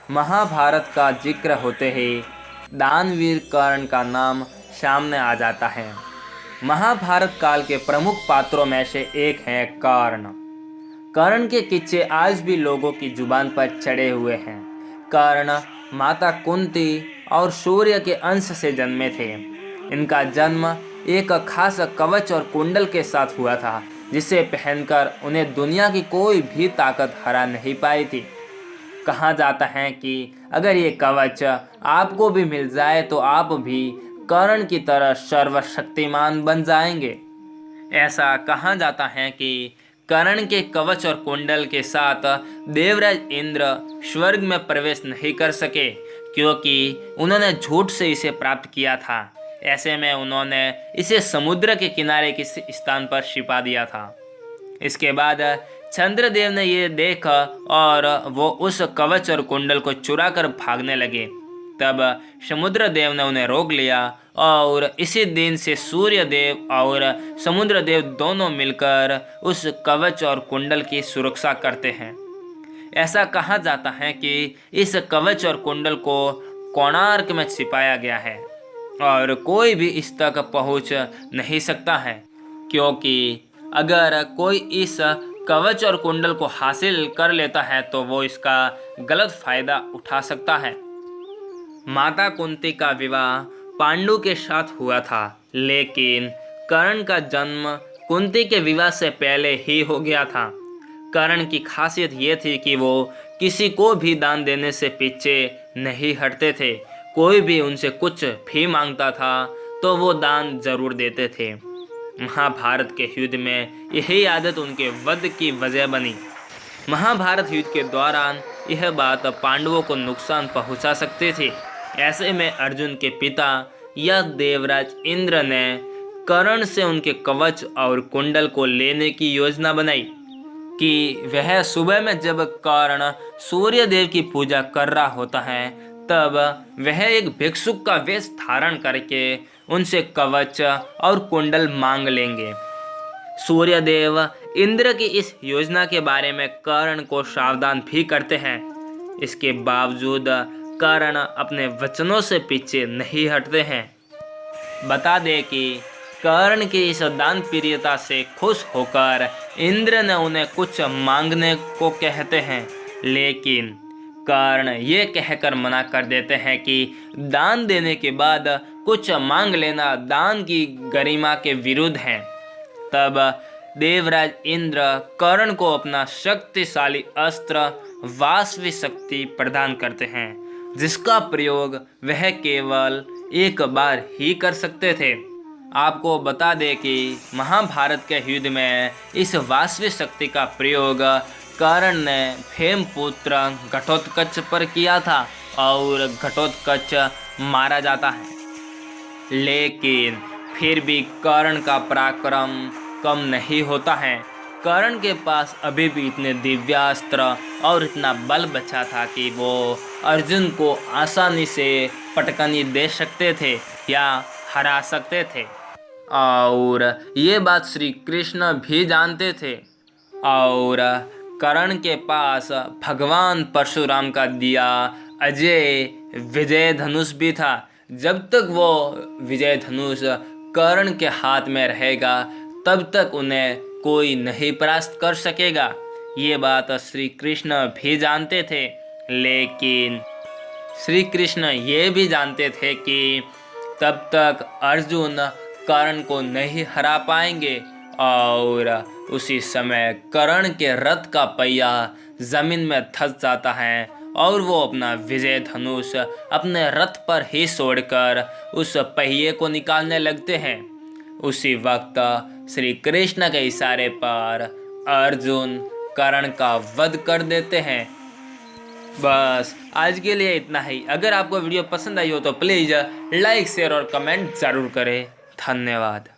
महाभारत का जिक्र होते ही दानवीर कर्ण का नाम सामने आ जाता है। महाभारत काल के प्रमुख पात्रों में से एक है कर्ण। कर्ण के किस्से आज भी लोगों की जुबान पर चढ़े हुए हैं। कर्ण माता कुंती और सूर्य के अंश से जन्मे थे। इनका जन्म एक खास कवच और कुंडल के साथ हुआ था, जिसे पहनकर उन्हें दुनिया की कोई भी ताकत हरा नहीं पाई थी। कहा जाता है कि अगर ये कवच आपको भी मिल जाए तो आप भी कर्ण की तरह सर्वशक्तिमान बन जाएंगे। ऐसा कहा जाता है कि कर्ण के कवच और कुंडल के साथ देवराज इंद्र स्वर्ग में प्रवेश नहीं कर सके, क्योंकि उन्होंने झूठ से इसे प्राप्त किया था। ऐसे में उन्होंने इसे समुद्र के किनारे किसी स्थान पर छिपा दिया था। इसके बाद चंद्रदेव ने ये देखा और वो उस कवच और कुंडल को चुरा कर भागने लगे। तब समुद्र देव ने उन्हें रोक लिया और इसी दिन से सूर्य देव और समुद्र देव दोनों मिलकर उस कवच और कुंडल की सुरक्षा करते हैं। ऐसा कहा जाता है कि इस कवच और कुंडल को कोणार्क में छिपाया गया है और कोई भी इस तक पहुंच नहीं सकता है, क्योंकि अगर कोई इस कवच और कुंडल को हासिल कर लेता है तो वो इसका गलत फायदा उठा सकता है। माता कुंती का विवाह पांडु के साथ हुआ था, लेकिन कर्ण का जन्म कुंती के विवाह से पहले ही हो गया था। कर्ण की खासियत ये थी कि वो किसी को भी दान देने से पीछे नहीं हटते थे। कोई भी उनसे कुछ भी मांगता था तो वो दान जरूर देते थे। महाभारत के युद्ध में यही आदत उनके वध की वजह बनी। महाभारत युद्ध के दौरान यह बात पांडवों को नुकसान पहुंचा सकती थी। ऐसे में अर्जुन के पिता या देवराज इंद्र ने कर्ण से उनके कवच और कुंडल को लेने की योजना बनाई कि वह सुबह में जब कर्ण सूर्य देव की पूजा कर रहा होता है तब वह एक भिक्षुक का वेश धारण करके उनसे कवच और कुंडल मांग लेंगे। सूर्यदेव इंद्र की इस योजना के बारे में कर्ण को सावधान भी करते हैं। इसके बावजूद कर्ण अपने वचनों से पीछे नहीं हटते हैं। बता दें कि कर्ण की इस दान प्रियता से खुश होकर इंद्र ने उन्हें कुछ मांगने को कहते हैं, लेकिन कर्ण ये कहकर मना कर देते हैं कि दान देने के बाद कुछ मांग लेना दान की गरिमा के विरुद्ध है। तब देवराज इंद्र कर्ण को अपना शक्तिशाली अस्त्र वासवी शक्ति प्रदान करते हैं, जिसका प्रयोग वह केवल एक बार ही कर सकते थे। आपको बता दें कि महाभारत के युद्ध में इस वासवी शक्ति का प्रयोग कर्ण ने हेमपुत्र घटोत्कच पर किया था और घटोत्कच मारा जाता है। लेकिन फिर भी कर्ण का पराक्रम कम नहीं होता है। कर्ण के पास अभी भी इतने दिव्यास्त्र और इतना बल बचा था कि वो अर्जुन को आसानी से पटकनी दे सकते थे या हरा सकते थे, और ये बात श्री कृष्ण भी जानते थे। और कर्ण के पास भगवान परशुराम का दिया अजय विजय धनुष भी था। जब तक वो विजय धनुष कर्ण के हाथ में रहेगा तब तक उन्हें कोई नहीं परास्त कर सकेगा। ये बात श्री कृष्ण भी जानते थे, लेकिन श्री कृष्ण ये भी जानते थे कि तब तक अर्जुन कर्ण को नहीं हरा पाएंगे। और उसी समय कर्ण के रथ का पहिया जमीन में धंस जाता है और वो अपना विजय धनुष अपने रथ पर ही छोड़कर उस पहिए को निकालने लगते हैं। उसी वक्त श्री कृष्ण के इशारे पर अर्जुन कर्ण का वध कर देते हैं। बस आज के लिए इतना ही। अगर आपको वीडियो पसंद आई हो तो प्लीज़ लाइक शेयर और कमेंट ज़रूर करें। धन्यवाद।